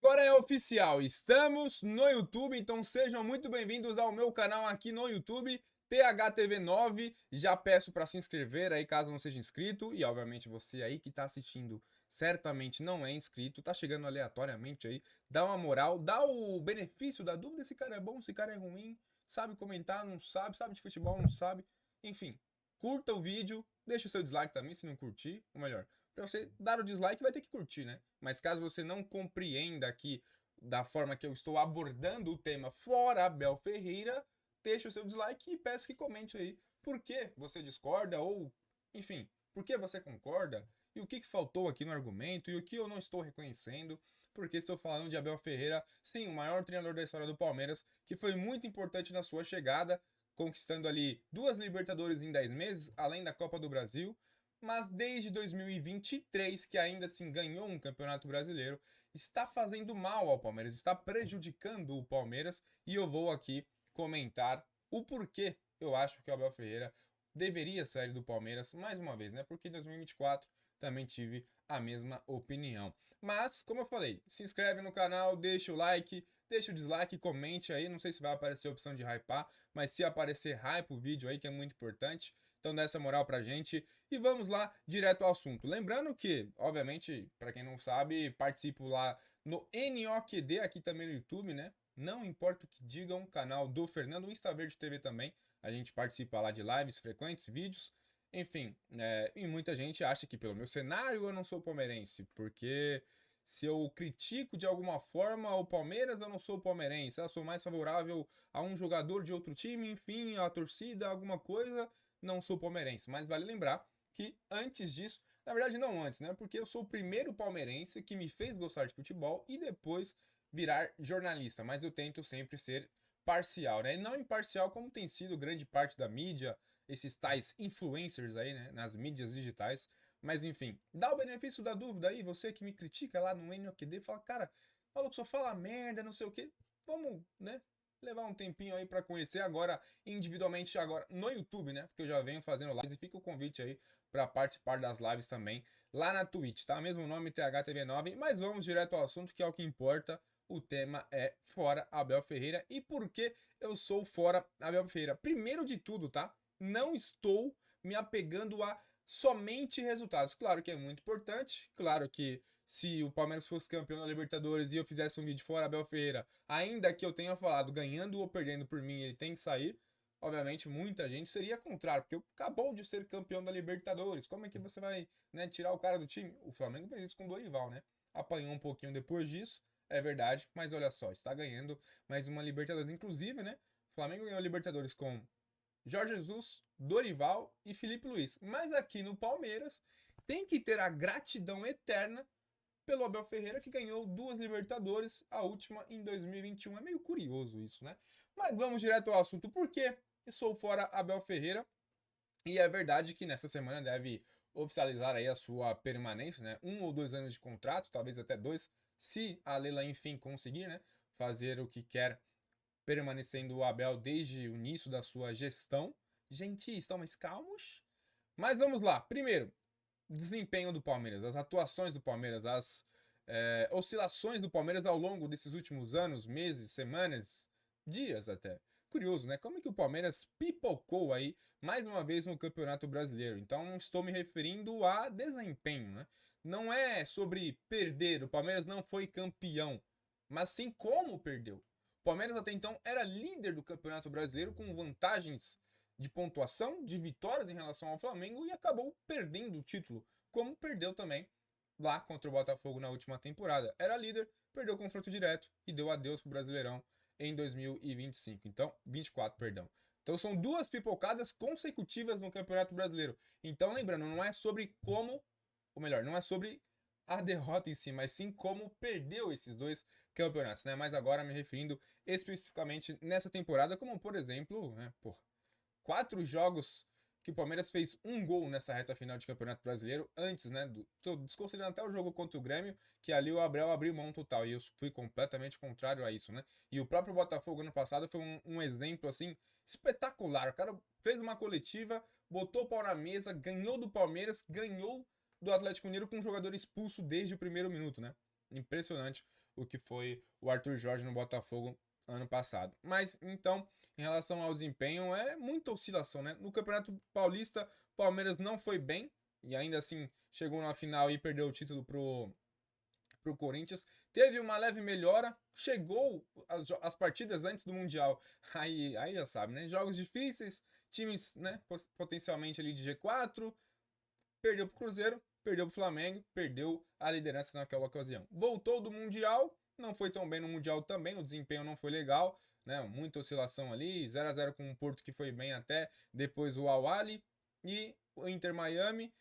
Agora é oficial, estamos no YouTube, então sejam muito bem-vindos ao meu canal aqui no YouTube, THTV9. Já peço para se inscrever aí caso não seja inscrito, e obviamente você aí que está assistindo certamente não é inscrito, tá chegando aleatoriamente aí, dá uma moral, dá o benefício da dúvida, esse cara é bom, esse cara é ruim, sabe comentar, não sabe, sabe de futebol, não sabe, enfim, curta o vídeo, deixa o seu dislike também se não curtir, ou melhor, para você dar o dislike vai ter que curtir, né? Mas caso você não compreenda aqui da forma que eu estou abordando o tema fora Abel Ferreira, deixe o seu dislike e peço que comente aí por que você discorda ou, enfim, por que você concorda e o que faltou aqui no argumento e o que eu não estou reconhecendo, porque estou falando de Abel Ferreira, sim, o maior treinador da história do Palmeiras, que foi muito importante na sua chegada, conquistando ali 2 Libertadores em 10 meses, além da Copa do Brasil, mas desde 2023, que ainda assim ganhou um Campeonato Brasileiro, está fazendo mal ao Palmeiras, está prejudicando o Palmeiras, e eu vou aqui comentar o porquê eu acho que o Abel Ferreira deveria sair do Palmeiras mais uma vez, né? Porque em 2024 também tive a mesma opinião. Mas, como eu falei, se inscreve no canal, deixa o like, deixa o dislike, comente aí. Não sei se vai aparecer a opção de hypar, mas se aparecer, hype o vídeo aí, que é muito importante. Então dá essa moral pra gente e vamos lá direto ao assunto. Lembrando que, obviamente, para quem não sabe, participo lá no NOQD, aqui também no YouTube, né? Não importa o que digam, canal do Fernando, Insta Verde TV também. A gente participa lá de lives frequentes, vídeos, enfim. E muita gente acha que pelo meu cenário eu não sou palmeirense, porque se eu critico de alguma forma o Palmeiras, eu não sou palmeirense. Eu sou mais favorável a um jogador de outro time, enfim, a torcida, alguma coisa, não sou palmeirense. Mas vale lembrar que antes disso, na verdade não antes, né? Porque eu sou o primeiro palmeirense que me fez gostar de futebol e depois virar jornalista. Mas eu tento sempre ser parcial, né? E não imparcial como tem sido grande parte da mídia, esses tais influencers aí, né? Nas mídias digitais. Mas enfim, dá o benefício da dúvida aí, você que me critica lá no NOQD, fala, cara, maluco, só fala merda, não sei o que. Vamos, né? Levar um tempinho aí para conhecer agora individualmente agora no YouTube, né? Porque eu já venho fazendo lives e fica o convite aí para participar das lives também lá na Twitch, tá? Mesmo nome THTV9, mas vamos direto ao assunto que é o que importa. O tema é fora Abel Ferreira e por que eu sou fora Abel Ferreira. Primeiro de tudo, tá? Não estou me apegando a somente resultados. Claro que é muito importante, claro que se o Palmeiras fosse campeão da Libertadores e eu fizesse um vídeo fora Abel Ferreira, ainda que eu tenha falado ganhando ou perdendo por mim, ele tem que sair. Obviamente, muita gente seria contrário, porque acabou de ser campeão da Libertadores. Como é que você vai, né, tirar o cara do time? O Flamengo fez isso com o Dorival, né? Apanhou um pouquinho depois disso, é verdade, mas olha só, está ganhando mais uma Libertadores. Inclusive, né? O Flamengo ganhou a Libertadores com Jorge Jesus, Dorival e Felipe Luiz. Mas aqui no Palmeiras tem que ter a gratidão eterna pelo Abel Ferreira, que ganhou 2 Libertadores, a última em 2021. É meio curioso isso, né? Mas vamos direto ao assunto. Por que sou fora Abel Ferreira? E é verdade que nessa semana deve oficializar aí a sua permanência, né? 1 ou 2 anos de contrato, talvez até 2, se a Leila enfim conseguir, né? Fazer o que quer permanecendo o Abel desde o início da sua gestão. Gente, estão mais calmos? Mas vamos lá. Primeiro, desempenho do Palmeiras, as atuações do Palmeiras, as oscilações do Palmeiras ao longo desses últimos anos, meses, semanas, dias até. Curioso, né? Como é que o Palmeiras pipocou aí mais uma vez no Campeonato Brasileiro? Então, estou me referindo a desempenho, né? Não é sobre perder, o Palmeiras não foi campeão, mas sim como perdeu. O Palmeiras até então era líder do Campeonato Brasileiro com vantagens de pontuação, de vitórias em relação ao Flamengo e acabou perdendo o título, como perdeu também lá contra o Botafogo na última temporada. Era líder, perdeu o confronto direto e deu adeus pro Brasileirão em 2025. Então, 24, perdão. Então são 2 pipocadas consecutivas no Campeonato Brasileiro. Então, lembrando, não é sobre como, ou melhor, não é sobre a derrota em si, mas sim como perdeu esses 2 campeonatos, né? Mas agora me referindo especificamente nessa temporada, como por exemplo, né, 4 jogos que o Palmeiras fez um gol nessa reta final de Campeonato Brasileiro, antes, né? Tô desconsiderando até o jogo contra o Grêmio, que ali o Abel abriu mão total, e eu fui completamente contrário a isso, né? E o próprio Botafogo ano passado foi um exemplo, assim, espetacular. O cara fez uma coletiva, botou o pau na mesa, ganhou do Palmeiras, ganhou do Atlético Mineiro com um jogador expulso desde o primeiro minuto, né? Impressionante o que foi o Arthur Jorge no Botafogo ano passado. Mas então, em relação ao desempenho, é muita oscilação, né? No Campeonato Paulista, o Palmeiras não foi bem e ainda assim chegou na final e perdeu o título pro Corinthians. Teve uma leve melhora, chegou as partidas antes do Mundial. Aí já sabe, né? Jogos difíceis, times, né, potencialmente ali de G4, perdeu pro Cruzeiro, perdeu pro Flamengo, perdeu a liderança naquela ocasião. Voltou do Mundial, não foi tão bem no Mundial também, o desempenho não foi legal, né? Muita oscilação ali, 0 a 0 com o Porto que foi bem até, depois o Al-Ahly e o Inter Miami.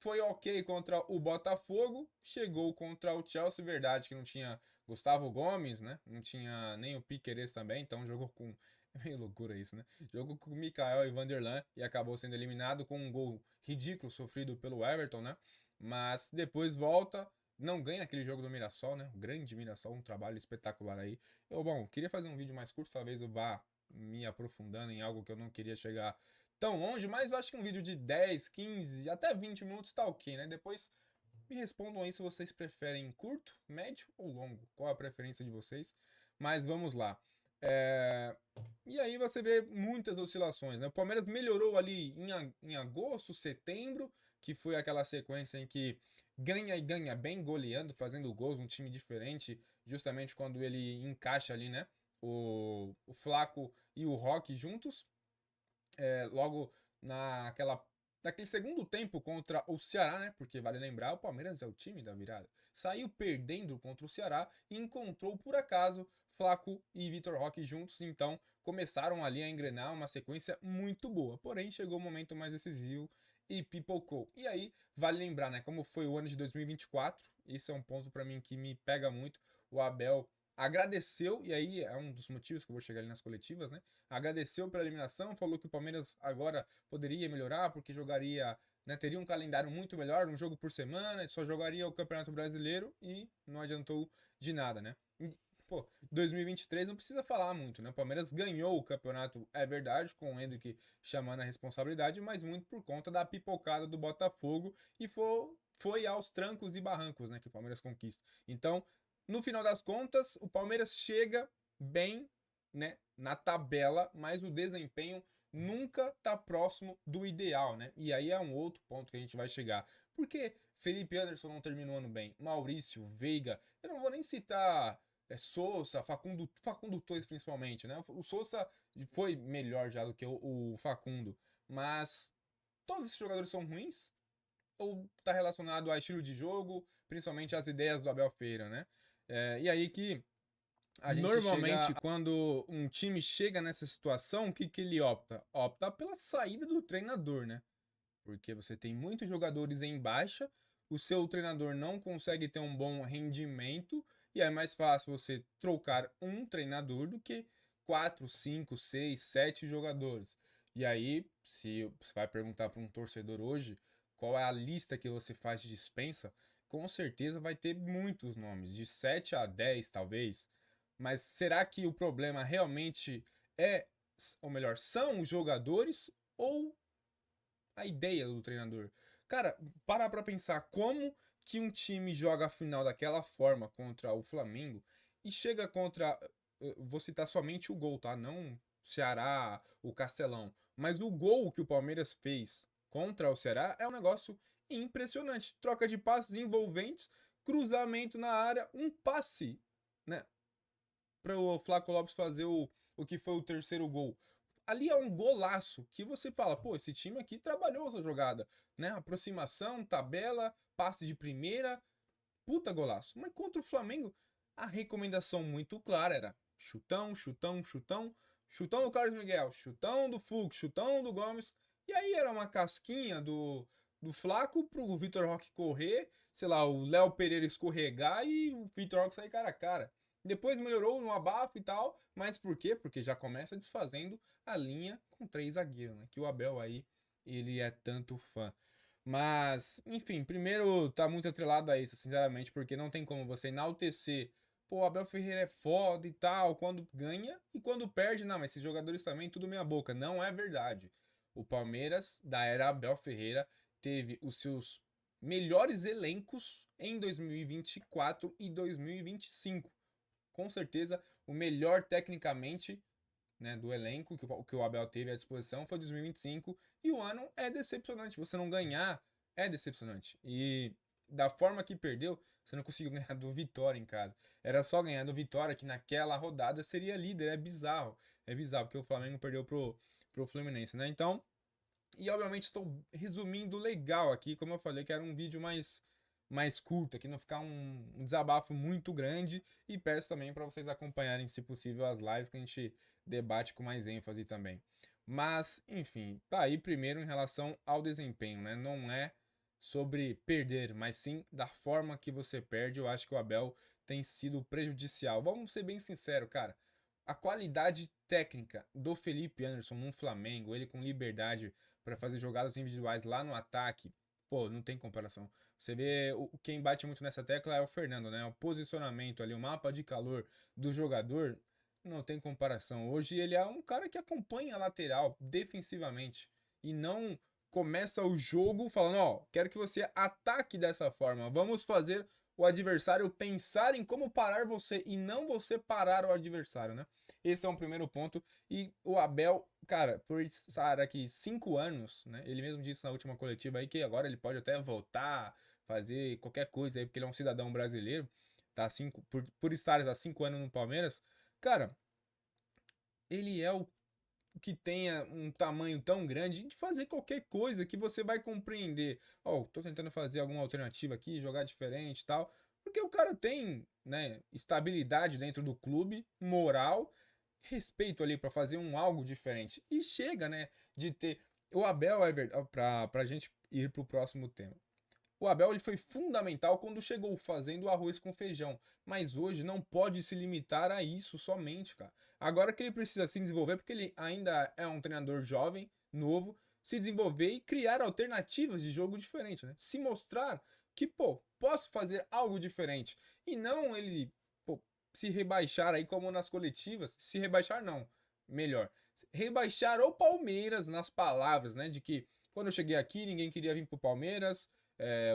Foi ok contra o Botafogo, chegou contra o Chelsea, verdade que não tinha Gustavo Gomes, né? Não tinha nem o Piquerez também, então jogou com... É meio loucura isso, né? Jogou com o Mikael e Vanderlan e acabou sendo eliminado com um gol ridículo sofrido pelo Everton, né? Mas depois volta, não ganha aquele jogo do Mirassol, né? O grande Mirassol, um trabalho espetacular aí. Bom, queria fazer um vídeo mais curto, talvez eu vá me aprofundando em algo que eu não queria chegar tão longe, mas eu acho que um vídeo de 10, 15, até 20 minutos tá ok, né? Depois me respondam aí se vocês preferem curto, médio ou longo. Qual a preferência de vocês? Mas vamos lá. E aí você vê muitas oscilações, né? O Palmeiras melhorou ali em agosto, setembro, que foi aquela sequência em que ganha e ganha bem, goleando, fazendo gols, um time diferente, justamente quando ele encaixa ali, né? O Flaco e o Roque juntos. Logo naquele segundo tempo contra o Ceará, né? Porque vale lembrar, o Palmeiras é o time da virada. Saiu perdendo contra o Ceará e encontrou por acaso Flaco e Vitor Roque juntos, então começaram ali a engrenar uma sequência muito boa. Porém, chegou o momento mais decisivo e pipocou. E aí, vale lembrar, né, como foi o ano de 2024, esse é um ponto para mim que me pega muito. O Abel agradeceu, e aí é um dos motivos que eu vou chegar ali nas coletivas, né? Agradeceu pela eliminação, falou que o Palmeiras agora poderia melhorar porque jogaria, né, teria um calendário muito melhor, um jogo por semana, só jogaria o Campeonato Brasileiro e não adiantou de nada, né? Pô, 2023 não precisa falar muito, né? O Palmeiras ganhou o campeonato, é verdade, com o Endrick chamando a responsabilidade, mas muito por conta da pipocada do Botafogo e foi aos trancos e barrancos, né, que o Palmeiras conquista. Então, no final das contas, o Palmeiras chega bem, né, na tabela, mas o desempenho nunca tá próximo do ideal, né? E aí é um outro ponto que a gente vai chegar. Por que Felipe Anderson não terminou ano bem? Maurício, Veiga, eu não vou nem citar Sousa, Facundo Torres principalmente, né? O Sousa foi melhor já do que o Facundo, mas todos esses jogadores são ruins? Ou tá relacionado a estilo de jogo, principalmente as ideias do Abel Ferreira, né? E aí que a gente normalmente, quando um time chega nessa situação, o que ele opta? Opta pela saída do treinador, né? Porque você tem muitos jogadores em baixa, o seu treinador não consegue ter um bom rendimento, e é mais fácil você trocar um treinador do que 4, 5, 6, 7 jogadores. E aí, se você vai perguntar para um torcedor hoje qual é a lista que você faz de dispensa, com certeza vai ter muitos nomes, de 7 a 10 talvez. Mas será que o problema realmente ou melhor, são os jogadores ou a ideia do treinador? Cara, para pra pensar como que um time joga a final daquela forma contra o Flamengo e chega contra. Vou citar somente o gol, tá? Não Ceará, o Castelão. Mas o gol que o Palmeiras fez contra o Ceará é um negócio impressionante. Troca de passes envolventes, cruzamento na área, um passe, né? Para o Flaco Lopes fazer o que foi o terceiro gol. Ali é um golaço que você fala, pô, esse time aqui trabalhou essa jogada, né? Aproximação, tabela, passe de primeira, puta golaço. Mas contra o Flamengo, a recomendação muito clara era chutão, chutão, chutão, chutão do Carlos Miguel, chutão do Fux, chutão do Gomes. E aí era uma casquinha do Flaco pro Vitor Roque correr, sei lá, o Léo Pereira escorregar e o Vitor Roque sair cara a cara. Depois melhorou no abafo e tal, mas por quê? Porque já começa desfazendo a linha com 3 zagueiros, né? Que o Abel aí, ele é tanto fã. Mas, enfim, primeiro tá muito atrelado a isso, sinceramente, porque não tem como você enaltecer, pô, o Abel Ferreira é foda e tal, quando ganha e quando perde, não, mas esses jogadores também, tudo meia boca. Não é verdade. O Palmeiras, da era Abel Ferreira, teve os seus melhores elencos em 2024 e 2025. com certeza, o melhor tecnicamente, né, do elenco que o Abel teve à disposição foi 2025, e o ano é decepcionante. Você não ganhar é decepcionante. E da forma que perdeu, você não conseguiu ganhar do Vitória em casa. Era só ganhar do Vitória, que naquela rodada seria líder. É bizarro. É bizarro, porque o Flamengo perdeu pro Fluminense, né? Então, e obviamente estou resumindo legal aqui, como eu falei, que era um vídeo mais curto, aqui não ficar um desabafo muito grande, e peço também para vocês acompanharem, se possível, as lives que a gente debate com mais ênfase também. Mas, enfim, tá aí primeiro em relação ao desempenho, né? Não é sobre perder, mas sim da forma que você perde. Eu acho que o Abel tem sido prejudicial. Vamos ser bem sinceros, cara. A qualidade técnica do Felipe Anderson no Flamengo, ele com liberdade para fazer jogadas individuais lá no ataque, pô, não tem comparação. Você vê, quem bate muito nessa tecla é o Fernando, né? O posicionamento ali, o mapa de calor do jogador, não tem comparação. Hoje ele é um cara que acompanha a lateral defensivamente e não começa o jogo falando, ó, quero que você ataque dessa forma. Vamos fazer o adversário pensar em como parar você e não você parar o adversário, né? Esse é um primeiro ponto. E o Abel, cara, por estar aqui 5 anos, né? Ele mesmo disse na última coletiva aí que agora ele pode até voltar, fazer qualquer coisa aí, porque ele é um cidadão brasileiro, tá? Por estar há 5 anos no Palmeiras, cara, ele é o que tenha um tamanho tão grande de fazer qualquer coisa que você vai compreender. Ó, tô tentando fazer alguma alternativa aqui, jogar diferente e tal. Porque o cara tem, né, estabilidade dentro do clube, moral, respeito ali para fazer algo diferente. E chega, né, de ter. O Abel é verdade, pra gente ir pro próximo tema. O Abel ele foi fundamental quando chegou fazendo arroz com feijão, mas hoje não pode se limitar a isso somente, cara. Agora que ele precisa se desenvolver, porque ele ainda é um treinador jovem, novo, se desenvolver e criar alternativas de jogo diferente, né? Se mostrar que, pô, posso fazer algo diferente. E não ele, pô, se rebaixar aí como nas coletivas. Se rebaixar, não. Melhor. Rebaixar o Palmeiras nas palavras, né? De que quando eu cheguei aqui, ninguém queria vir pro Palmeiras,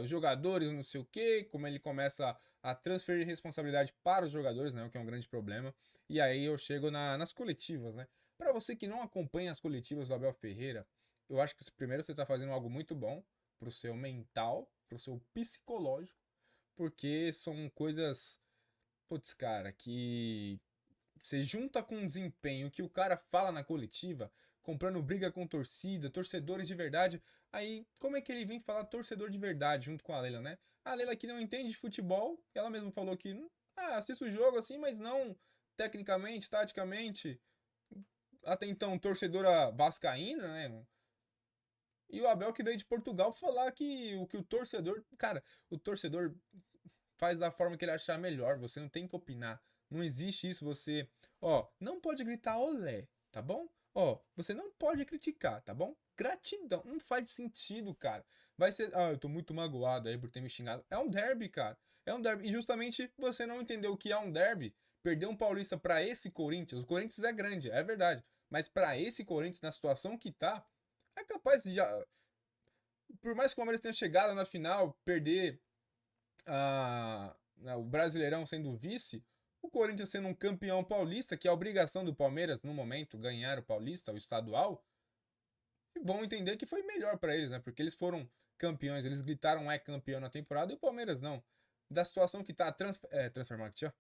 os jogadores, não sei o que, como ele começa a transferir responsabilidade para os jogadores, né, o que é um grande problema. E aí eu chego nas coletivas, né? Para você que não acompanha as coletivas do Abel Ferreira, eu acho que primeiro você está fazendo algo muito bom para o seu mental, para o seu psicológico, porque são coisas, putz, cara, que você junta com o desempenho que o cara fala na coletiva, comprando briga com torcida, torcedores de verdade. Aí, como é que ele vem falar torcedor de verdade junto com a Leila, né? A Leila que não entende de futebol, ela mesma falou que assiste o jogo assim, mas não tecnicamente, taticamente. Até então, torcedora vascaína, né? E o Abel que veio de Portugal falar que o torcedor. Cara, o torcedor faz da forma que ele achar melhor. Você não tem que opinar. Não existe isso. Você, ó, não pode gritar olé, tá bom? Ó, você não pode criticar, tá bom? Gratidão. Não faz sentido, cara. Vai ser, eu tô muito magoado aí por ter me xingado. É um derby, cara. É um derby. E justamente você não entendeu o que é um derby. Perder um paulista para esse Corinthians. O Corinthians é grande, é verdade. Mas para esse Corinthians, na situação que tá, é capaz de já. Por mais que o Palmeiras tenha chegado na final, perder o Brasileirão sendo vice, o Corinthians sendo um campeão paulista, que é a obrigação do Palmeiras no momento ganhar o Paulista, o estadual, vão entender que foi melhor para eles, né? Porque eles foram campeões, eles gritaram é campeão na temporada e o Palmeiras não. Da situação que tá Transfermarkt, ó.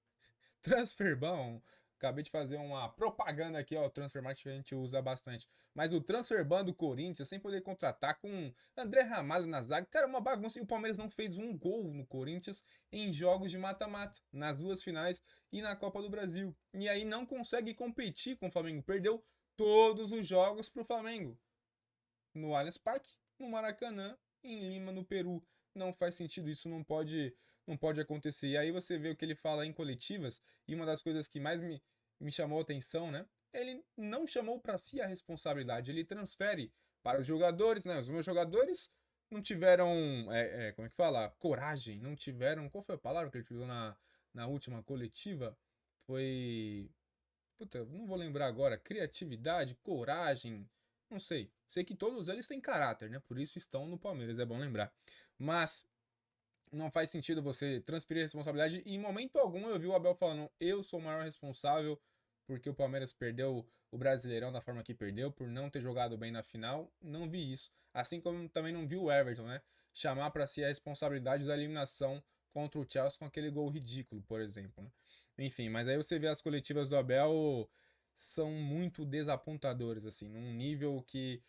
Transferbão. Acabei de fazer uma propaganda aqui, ó, o Transfermarkt que a gente usa bastante. Mas o Transferban do Corinthians, sem poder contratar com André Ramalho na zaga, cara, uma bagunça. E o Palmeiras não fez um gol no Corinthians em jogos de mata-mata, nas duas finais e na Copa do Brasil. E aí não consegue competir com o Flamengo. Perdeu todos os jogos pro Flamengo. No Allianz Parque, no Maracanã, em Lima, no Peru. Não faz sentido, isso não pode acontecer. E aí você vê o que ele fala em coletivas, e uma das coisas que mais me chamou a atenção, né? Ele não chamou para si a responsabilidade, ele transfere para os jogadores, né? Os meus jogadores não tiveram, como é que fala? Coragem, não tiveram. Qual foi a palavra que ele utilizou na última coletiva? Foi. Puta, não vou lembrar agora. Criatividade, coragem, não sei. Sei que todos eles têm caráter, né? Por isso estão no Palmeiras, é bom lembrar. Mas não faz sentido você transferir a responsabilidade. E em momento algum eu vi o Abel falando, eu sou o maior responsável porque o Palmeiras perdeu o Brasileirão da forma que perdeu, por não ter jogado bem na final. Não vi isso. Assim como também não vi o Everton, né? Chamar para si a responsabilidade da eliminação contra o Chelsea com aquele gol ridículo, por exemplo. Né? Enfim, mas aí você vê as coletivas do Abel são muito desapontadoras, assim, num nível que,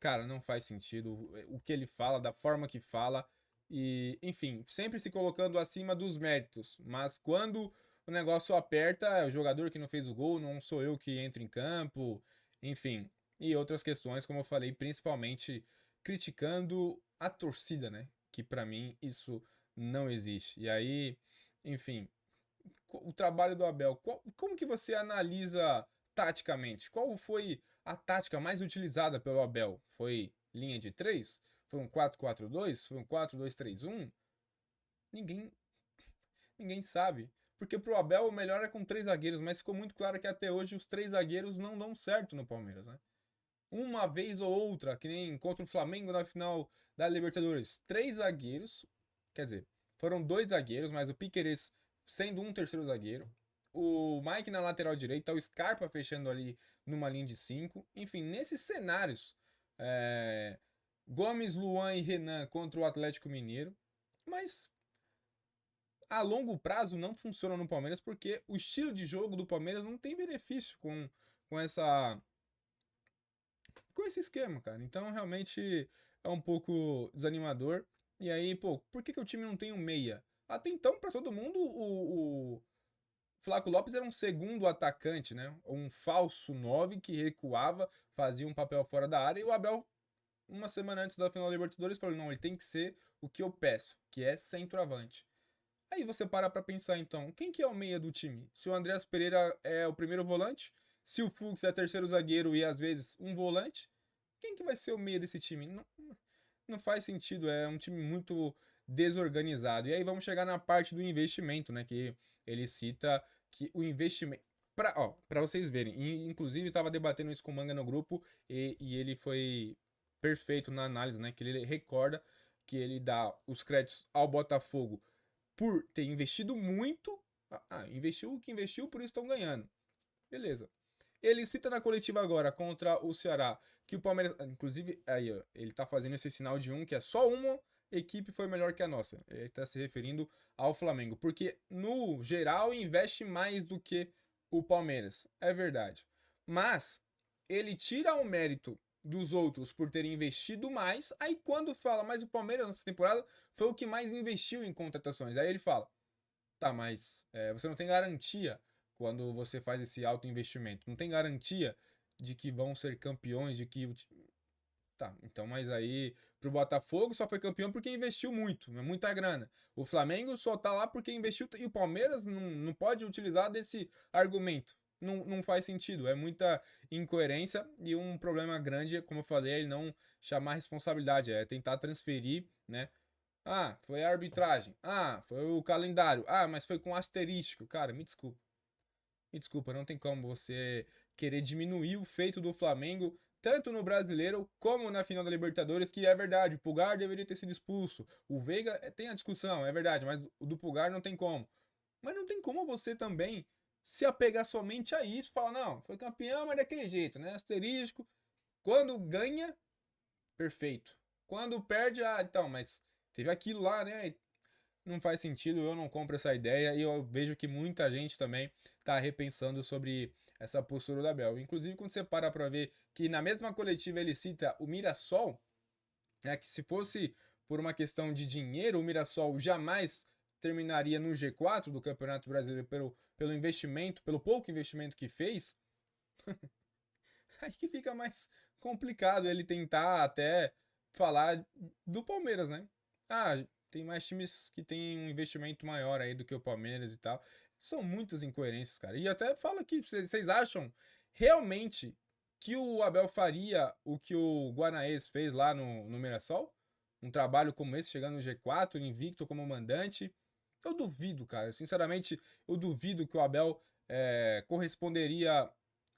cara, não faz sentido o que ele fala, da forma que fala, e, enfim, sempre se colocando acima dos méritos, mas quando o negócio aperta, é o jogador que não fez o gol, não sou eu que entro em campo, enfim, e outras questões, como eu falei, principalmente criticando a torcida, né? Que pra mim isso não existe. E aí, enfim, o trabalho do Abel, como que você analisa taticamente? Qual foi a tática mais utilizada pelo Abel? Foi linha de 3? Foi um 4-4-2? Foi um 4-2-3-1? Ninguém, ninguém sabe. Porque pro Abel o melhor é com 3 zagueiros, mas ficou muito claro que até hoje os 3 zagueiros não dão certo no Palmeiras, né? Uma vez ou outra, que nem contra o Flamengo na final da Libertadores, 3 zagueiros, quer dizer, foram 2 zagueiros, mas o Piquerez sendo um terceiro zagueiro, o Mike na lateral direita, o Scarpa fechando ali numa linha de 5, enfim, nesses cenários, é, Gomes, Luan e Renan contra o Atlético Mineiro, mas a longo prazo não funciona no Palmeiras porque o estilo de jogo do Palmeiras não tem benefício com essa com esse esquema, cara. Então, realmente é um pouco desanimador. E aí, pô, por que o time não tem um meia? Até então, pra todo mundo, o Flaco Lopes era um segundo atacante, né? Um falso 9 que recuava, fazia um papel fora da área. E o Abel, uma semana antes da final da Libertadores, falou: não, ele tem que ser o que eu peço, que é centroavante. Aí você para pra pensar então, quem que é o meia do time? Se o Andreas Pereira é o primeiro volante, se o Fux é terceiro zagueiro e às vezes um volante, quem que vai ser o meia desse time? Não, não faz sentido, é um time muito desorganizado. E aí vamos chegar na parte do investimento, né, que ele cita que o investimento para vocês verem, inclusive estava debatendo isso com o Manga no grupo e ele foi perfeito na análise, né, que ele recorda que ele dá os créditos ao Botafogo por ter investido muito. Investiu o que investiu, por isso estão ganhando. Beleza. Ele cita na coletiva agora contra o Ceará que o Palmeiras. Inclusive, aí, ó, ele tá fazendo esse sinal de que é só uma equipe foi melhor que a nossa. Ele tá se referindo ao Flamengo. Porque, no geral, investe mais do que o Palmeiras. É verdade. Mas ele tira o mérito dos outros por terem investido mais. Aí quando fala, mas o Palmeiras nessa temporada foi o que mais investiu em contratações. Aí ele fala, tá, mas você não tem garantia quando você faz esse alto investimento. Não tem garantia de que vão ser campeões, de que. Tá, então, mas aí pro Botafogo só foi campeão porque investiu muito, é muita grana. O Flamengo só tá lá porque investiu e o Palmeiras não pode utilizar desse argumento. Não faz sentido, é muita incoerência e um problema grande, como eu falei, é ele não chamar responsabilidade, é tentar transferir, né? Ah, foi a arbitragem. Ah, foi o calendário. Ah, mas foi com asterístico. Cara, me desculpa. Me desculpa, não tem como você querer diminuir o feito do Flamengo, tanto no Brasileiro como na final da Libertadores, que é verdade, o Pulgar deveria ter sido expulso. O Veiga tem a discussão, é verdade, mas o do Pulgar não tem como. Mas não tem como você também se apegar somente a isso, falar, não, foi campeão, mas daquele jeito, né? Asterístico. Quando ganha, perfeito. Quando perde, então, mas teve aquilo lá, né? Não faz sentido, eu não compro essa ideia e eu vejo que muita gente também está repensando sobre essa postura do Abel. Inclusive, quando você para para ver que na mesma coletiva ele cita o Mirassol, né, que se fosse por uma questão de dinheiro, o Mirassol jamais terminaria no G4 do Campeonato Brasileiro pelo investimento, pelo pouco investimento que fez, aí que fica mais complicado ele tentar até falar do Palmeiras, né? Ah, tem mais times que têm um investimento maior aí do que o Palmeiras e tal. São muitas incoerências, cara. E até fala que vocês acham realmente que o Abel faria o que o Guaranaes fez lá no Mirassol? Um trabalho como esse, chegando no G4, invicto como mandante? Eu duvido, cara. Sinceramente, eu duvido que o Abel corresponderia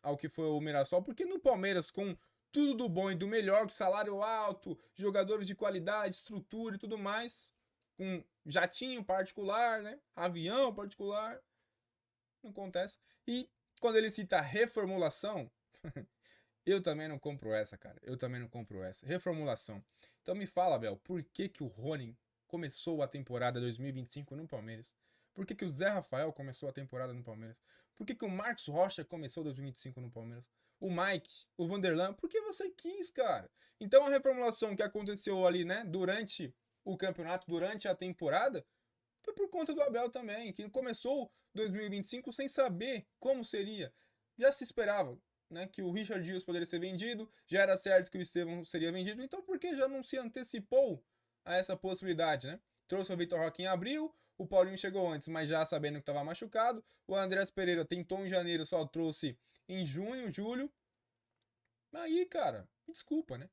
ao que foi o Mirassol, porque no Palmeiras, com tudo do bom e do melhor, salário alto, jogadores de qualidade, estrutura e tudo mais, com jatinho particular, né? Avião particular. Não acontece. E quando ele cita reformulação, eu também não compro essa, cara. Eu também não compro essa. Reformulação. Então me fala, Abel, por que que o Rony começou a temporada 2025 no Palmeiras? Por que que o Zé Rafael começou a temporada no Palmeiras? Por que que o Marcos Rocha começou 2025 no Palmeiras? O Mike, o Vanderlan, por que você quis, cara? Então a reformulação que aconteceu ali, né, durante o campeonato, durante a temporada, foi por conta do Abel também, que começou 2025 sem saber como seria. Já se esperava, né, que o Richard Dias poderia ser vendido, já era certo que o Estevão seria vendido, então por que já não se antecipou a essa possibilidade, né? Trouxe o Vitor Roque em abril, o Paulinho chegou antes, mas já sabendo que estava machucado, o Andreas Pereira tentou em janeiro, só trouxe em junho, julho. Aí, cara, desculpa, né?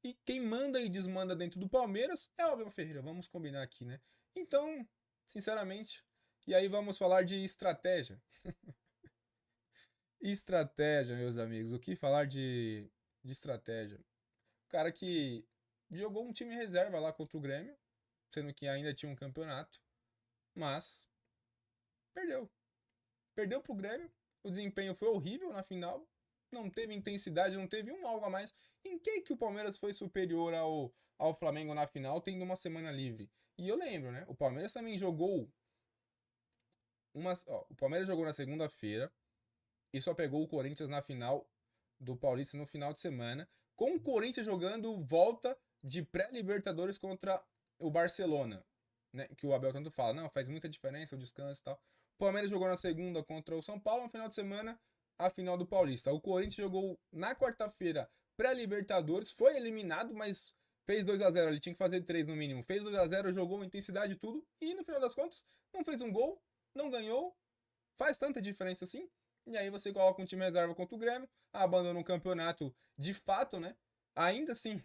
E quem manda e desmanda dentro do Palmeiras é o Abel Ferreira, vamos combinar aqui, né? Então, sinceramente, e aí vamos falar de estratégia. Estratégia, meus amigos, o que falar de estratégia? O cara que jogou um time reserva lá contra o Grêmio, sendo que ainda tinha um campeonato, mas perdeu. Perdeu pro Grêmio, o desempenho foi horrível na final, não teve intensidade, não teve um algo a mais. Em que o Palmeiras foi superior ao Flamengo na final, tendo uma semana livre? E eu lembro, né? O Palmeiras também jogou o Palmeiras jogou na segunda-feira e só pegou o Corinthians na final do Paulista no final de semana, com o Corinthians jogando volta de pré-Libertadores contra o Barcelona, né? Que o Abel tanto fala, não, faz muita diferença o descanso e tal. O Palmeiras jogou na segunda contra o São Paulo, no final de semana, a final do Paulista. O Corinthians jogou na quarta-feira pré-Libertadores, foi eliminado, mas fez 2-0, ele tinha que fazer 3 no mínimo. Fez 2-0, jogou intensidade e tudo, e no final das contas, não fez um gol, não ganhou. Faz tanta diferença assim? E aí você coloca um time reserva contra o Grêmio, abandona um campeonato de fato, né? Ainda assim,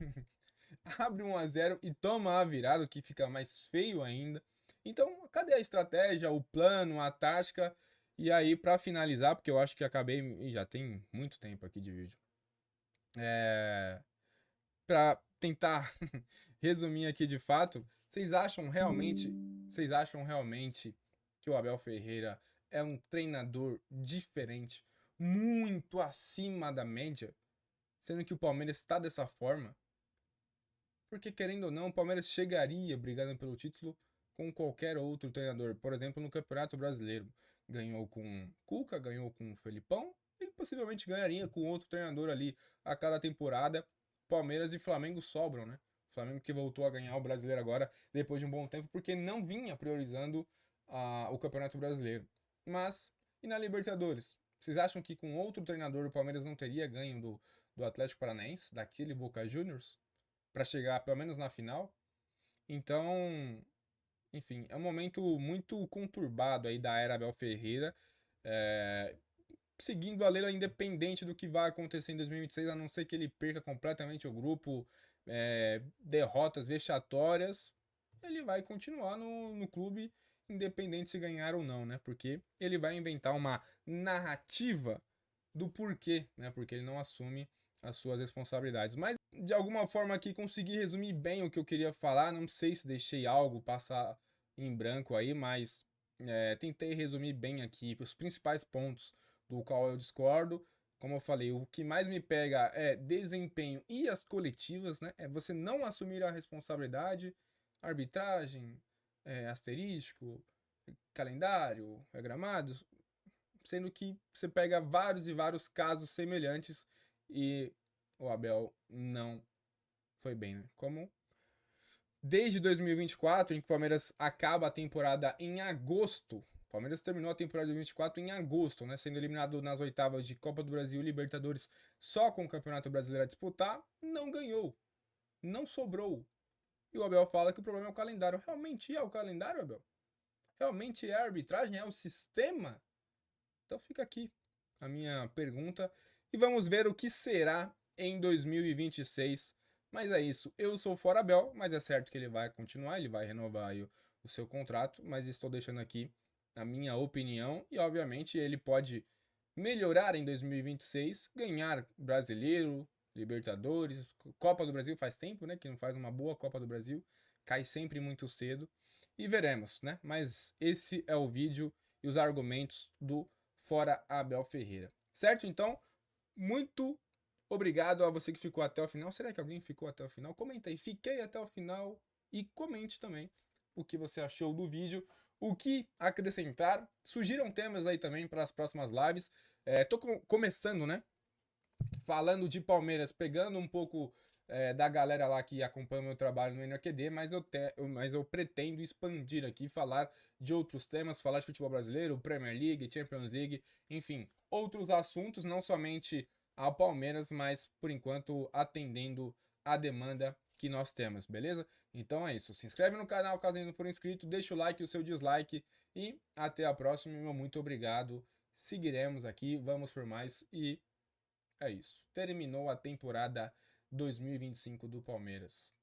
abre 1-0 e toma a virada, o que fica mais feio ainda. Então, cadê a estratégia, o plano, a tática? E aí, para finalizar, porque eu acho que acabei, já tem muito tempo aqui de vídeo, para tentar resumir aqui de fato, vocês acham realmente que o Abel Ferreira é um treinador diferente, muito acima da média, sendo que o Palmeiras está dessa forma? Porque, querendo ou não, o Palmeiras chegaria brigando pelo título com qualquer outro treinador. Por exemplo, no Campeonato Brasileiro. Ganhou com Cuca, ganhou com Felipão e possivelmente ganharia com outro treinador ali a cada temporada. Palmeiras e Flamengo sobram, né? O Flamengo que voltou a ganhar o Brasileiro agora depois de um bom tempo, porque não vinha priorizando o Campeonato Brasileiro. Mas, e na Libertadores? Vocês acham que com outro treinador o Palmeiras não teria ganho do Atlético Paranaense, daquele Boca Juniors, para chegar pelo menos na final? Então, enfim, é um momento muito conturbado aí da era Abel Ferreira, é, seguindo a Leila independente do que vai acontecer em 2026, a não ser que ele perca completamente o grupo, derrotas vexatórias, ele vai continuar no clube, independente se ganhar ou não, né? Porque ele vai inventar uma narrativa do porquê, né? Porque ele não assume as suas responsabilidades. Mas de alguma forma aqui consegui resumir bem o que eu queria falar. Não sei se deixei algo passar em branco aí, mas tentei resumir bem aqui os principais pontos do qual eu discordo. Como eu falei, o que mais me pega é desempenho e as coletivas, né? É você não assumir a responsabilidade, arbitragem, asterístico, calendário, gramados, sendo que você pega vários e vários casos semelhantes e o Abel não foi bem, né? Como desde 2024, em que o Palmeiras acaba a temporada em agosto. O Palmeiras terminou a temporada de 2024 em agosto, né? Sendo eliminado nas oitavas de Copa do Brasil e Libertadores só com o Campeonato Brasileiro a disputar, não ganhou. Não sobrou. E o Abel fala que o problema é o calendário. Realmente é o calendário, Abel? Realmente é a arbitragem? É o sistema? Então fica aqui a minha pergunta e vamos ver o que será em 2026. Mas é isso, eu sou o Forabel, mas é certo que ele vai continuar, ele vai renovar aí o seu contrato, mas estou deixando aqui a minha opinião e obviamente ele pode melhorar em 2026, ganhar Brasileiro, Libertadores, Copa do Brasil faz tempo, né, que não faz uma boa Copa do Brasil, cai sempre muito cedo. e veremos, né? Mas esse é o vídeo e os argumentos do Fora Abel Ferreira. Certo? Então, muito obrigado a você que ficou até o final. Será que alguém ficou até o final? Comenta aí, fiquei até o final e comente também o que você achou do vídeo, o que acrescentar. Sugiram temas aí também para as próximas lives. Tô começando, né? Falando de Palmeiras, pegando um pouco da galera lá que acompanha o meu trabalho no NQD, mas eu pretendo expandir aqui, falar de outros temas, falar de futebol brasileiro, Premier League, Champions League, enfim, outros assuntos, não somente ao Palmeiras, mas por enquanto atendendo a demanda que nós temos, beleza? Então é isso, se inscreve no canal caso ainda não for inscrito, deixa o like e o seu dislike e até a próxima, meu muito obrigado, seguiremos aqui, vamos por mais e é isso. Terminou a temporada 2025 do Palmeiras.